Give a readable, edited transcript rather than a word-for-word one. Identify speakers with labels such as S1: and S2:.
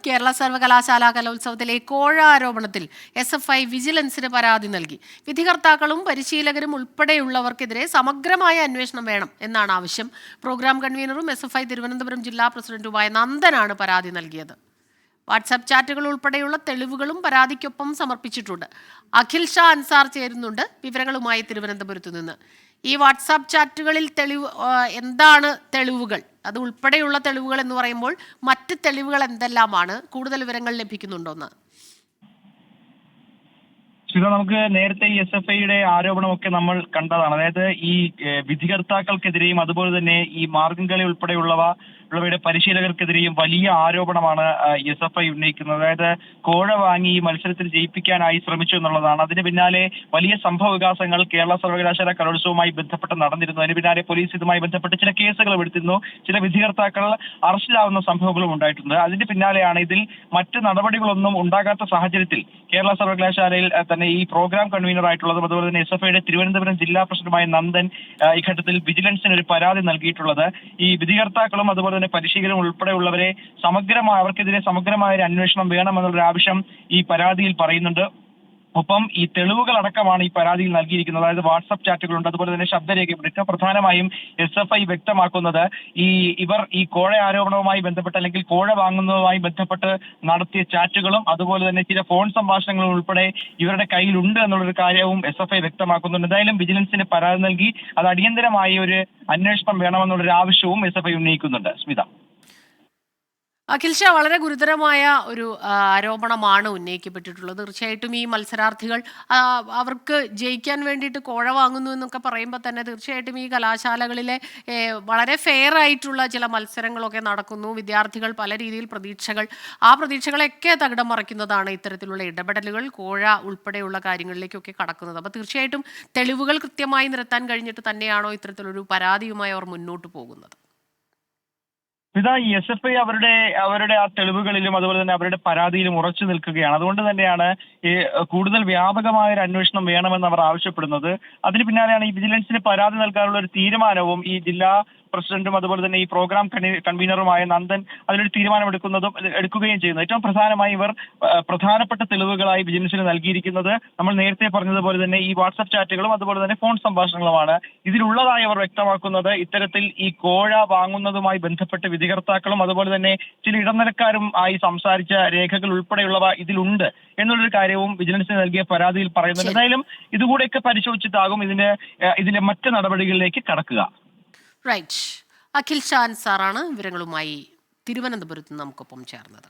S1: കേരള സർവകലാശാല കലോത്സവത്തിലെ കോഴ ആരോപണത്തിൽ SFI വിജിലൻസിന് പരാതി നൽകി. വിധികർത്താക്കളും പരിശീലകരും ഉൾപ്പെടെയുള്ളവർക്കെതിരെ സമഗ്രമായ അന്വേഷണം വേണം എന്നാണ് ആവശ്യം. പ്രോഗ്രാം കൺവീനറും SFI തിരുവനന്തപുരം ജില്ലാ പ്രസിഡന്റുമായ നന്ദനാണ് പരാതി നൽകിയത്. വാട്സാപ്പ് ചാറ്റുകൾ ഉൾപ്പെടെയുള്ള തെളിവുകളും പരാതിക്കൊപ്പം സമർപ്പിച്ചിട്ടുണ്ട്. അഖിൽ ഷാ അൻസാർ ചേരുന്നുണ്ട് വിവരങ്ങളുമായി തിരുവനന്തപുരത്തു നിന്ന്. ഈ വാട്സാപ്പ് ചാറ്റുകളിൽ എന്താണ് തെളിവുകൾ? അത് ഉൾപ്പെടെയുള്ള തെളിവുകൾ എന്ന് പറയുമ്പോൾ മറ്റ് തെളിവുകൾ എന്തെല്ലാമാണ്? കൂടുതൽ വിവരങ്ങൾ ലഭിക്കുന്നുണ്ടോന്ന്?
S2: നമുക്ക് നേരത്തെ ഈ SFIയുടെ ആരോപണമൊക്കെ നമ്മൾ കണ്ടതാണ്. അതായത് ഈ വിധികർത്താക്കൾക്കെതിരെയും അതുപോലെ തന്നെ ഈ മാർഗംകളി ഉള്ളവയുടെ പരിശീലകർക്കെതിരെയും വലിയ ആരോപണമാണ് SFI ഉന്നയിക്കുന്നത്. അതായത് കോഴ വാങ്ങി ഈ മത്സരത്തിൽ ജയിപ്പിക്കാനായി ശ്രമിച്ചു എന്നുള്ളതാണ്. അതിന് പിന്നാലെ വലിയ സംഭവ വികാസങ്ങൾ കേരള സർവകലാശാല കലോത്സവവുമായി ബന്ധപ്പെട്ട് നടന്നിരുന്നു. അതിന് പിന്നാലെ പോലീസ് ഇതുമായി ബന്ധപ്പെട്ട് ചില കേസുകൾ എടുത്തിരുന്നു. ചില വിധികർത്താക്കൾ അറസ്റ്റിലാവുന്ന സംഭവങ്ങളും ഉണ്ടായിട്ടുണ്ട്. അതിന് പിന്നാലെയാണ് ഇതിൽ മറ്റ് നടപടികളൊന്നും ഉണ്ടാകാത്ത സാഹചര്യത്തിൽ കേരള സർവകലാശാലയിൽ തന്നെ ഈ പ്രോഗ്രാം കൺവീനർ ആയിട്ടുള്ളതും അതുപോലെ തന്നെ SFIയുടെ തിരുവനന്തപുരം ജില്ലാ പ്രസിഡന്റുമായ നന്ദൻ ഈ ഘട്ടത്തിൽ വിജിലൻസിന് ഒരു പരാതി നൽകിയിട്ടുള്ളത്. ഈ വിധികർത്താക്കളും അതുപോലെ തന്നെ പരിശീലകരും ഉൾപ്പെടെയുള്ളവരെ അവർക്കെതിരെ സമഗ്രമായ ഒരു അന്വേഷണം വേണമെന്നുള്ള ആവശ്യം ഈ പരാതിയിൽ പറയുന്നുണ്ട്. ഒപ്പം ഈ തെളിവുകൾ അടക്കമാണ് ഈ പരാതിയിൽ നൽകിയിരിക്കുന്നത്. അതായത് വാട്സപ്പ് ചാറ്റുകളുണ്ട്, അതുപോലെ തന്നെ ശബ്ദരേഖയുണ്ട്. ഏറ്റവും പ്രധാനമായും SFI വ്യക്തമാക്കുന്നത് ഇവർ ഈ കോഴ ആരോപണവുമായി ബന്ധപ്പെട്ട് അല്ലെങ്കിൽ കോഴ വാങ്ങുന്നതുമായി ബന്ധപ്പെട്ട് നടത്തിയ ചാറ്റുകളും അതുപോലെ തന്നെ ചില ഫോൺ സംഭാഷണങ്ങളും ഉൾപ്പെടെ ഇവരുടെ കയ്യിലുണ്ട് എന്നുള്ളൊരു കാര്യവും SFI വ്യക്തമാക്കുന്നുണ്ട്. എന്തായാലും വിജിലൻസിന് പരാതി നൽകി അത് അടിയന്തരമായി ഒരു അന്വേഷണം വേണമെന്നുള്ളൊരു ആവശ്യവും SFI ഉന്നയിക്കുന്നുണ്ട്. സ്മിത.
S1: അഖിൽ ഷാ, വളരെ ഗുരുതരമായ ഒരു ആരോപണമാണ് ഉന്നയിക്കപ്പെട്ടിട്ടുള്ളത്. തീർച്ചയായിട്ടും ഈ മത്സരാർത്ഥികൾ അവർക്ക് ജയിക്കാൻ വേണ്ടിയിട്ട് കോഴ വാങ്ങുന്നു എന്നൊക്കെ പറയുമ്പോൾ തന്നെ തീർച്ചയായിട്ടും ഈ കലാശാലകളിലെ വളരെ ഫെയർ ആയിട്ടുള്ള ചില മത്സരങ്ങളൊക്കെ നടക്കുന്നു. വിദ്യാർത്ഥികൾ പല രീതിയിൽ ആ പ്രതീക്ഷകളൊക്കെ തകിടം മറിക്കുന്നതാണ് ഇത്തരത്തിലുള്ള ഇടപെടലുകൾ, കോഴ ഉൾപ്പെടെയുള്ള കാര്യങ്ങളിലേക്കൊക്കെ കടക്കുന്നത്. അപ്പോൾ തീർച്ചയായിട്ടും തെളിവുകൾ കൃത്യമായി നിരത്താൻ കഴിഞ്ഞിട്ട് തന്നെയാണോ ഇത്തരത്തിലൊരു പരാതിയുമായി അവർ മുന്നോട്ട് പോകുന്നത്?
S2: ഈ SFI അവരുടെ ആ തെളിവുകളിലും അതുപോലെ തന്നെ അവരുടെ പരാതിയിലും ഉറച്ചു നിൽക്കുകയാണ്. അതുകൊണ്ട് തന്നെയാണ് ഈ കൂടുതൽ വ്യാപകമായ ഒരു അന്വേഷണം വേണമെന്ന് അവർ ആവശ്യപ്പെടുന്നത്. അതിന് പിന്നാലെയാണ് ഈ വിജിലൻസിന് പരാതി നൽകാനുള്ള ഒരു തീരുമാനവും ഈ ജില്ലാ പ്രസിഡന്റും അതുപോലെ തന്നെ ഈ പ്രോഗ്രാം കൺവീനറുമായ നന്ദൻ അതിലൊരു എടുക്കുകയും ചെയ്യുന്നത്. ഏറ്റവും പ്രധാനമായി ഇവർ പ്രധാനപ്പെട്ട തെളിവുകളായി വിജിലൻസിന് നൽകിയിരിക്കുന്നത് നമ്മൾ നേരത്തെ പറഞ്ഞതുപോലെ തന്നെ ഈ വാട്സപ്പ് ചാറ്റുകളും അതുപോലെ തന്നെ ഫോൺ സംഭാഷണങ്ങളുമാണ്. ഇതിലുള്ളതായി അവർ വ്യക്തമാക്കുന്നത് ഇത്തരത്തിൽ ഈ കോഴ വാങ്ങുന്നതുമായി ബന്ധപ്പെട്ട് വിധികർത്താക്കളും അതുപോലെ തന്നെ ചില ഇടനിലക്കാരും ആയി സംസാരിച്ച രേഖകൾ ഉൾപ്പെടെയുള്ളവ ഇതിലുണ്ട് എന്നുള്ളൊരു കാര്യവും വിജിലൻസിന് നൽകിയ പരാതിയിൽ പറയുന്നുണ്ട്. എന്തായാലും ഇതുകൂടെയൊക്കെ പരിശോധിച്ചിട്ടാകും ഇതിന്റെ മറ്റ് നടപടികളിലേക്ക് കടക്കുക.
S1: റൈറ്റ്. അഖിൽ ഷാ അൻസാറാണ് വിവരങ്ങളുമായി തിരുവനന്തപുരത്ത് നമുക്കൊപ്പം ചേർന്നത്.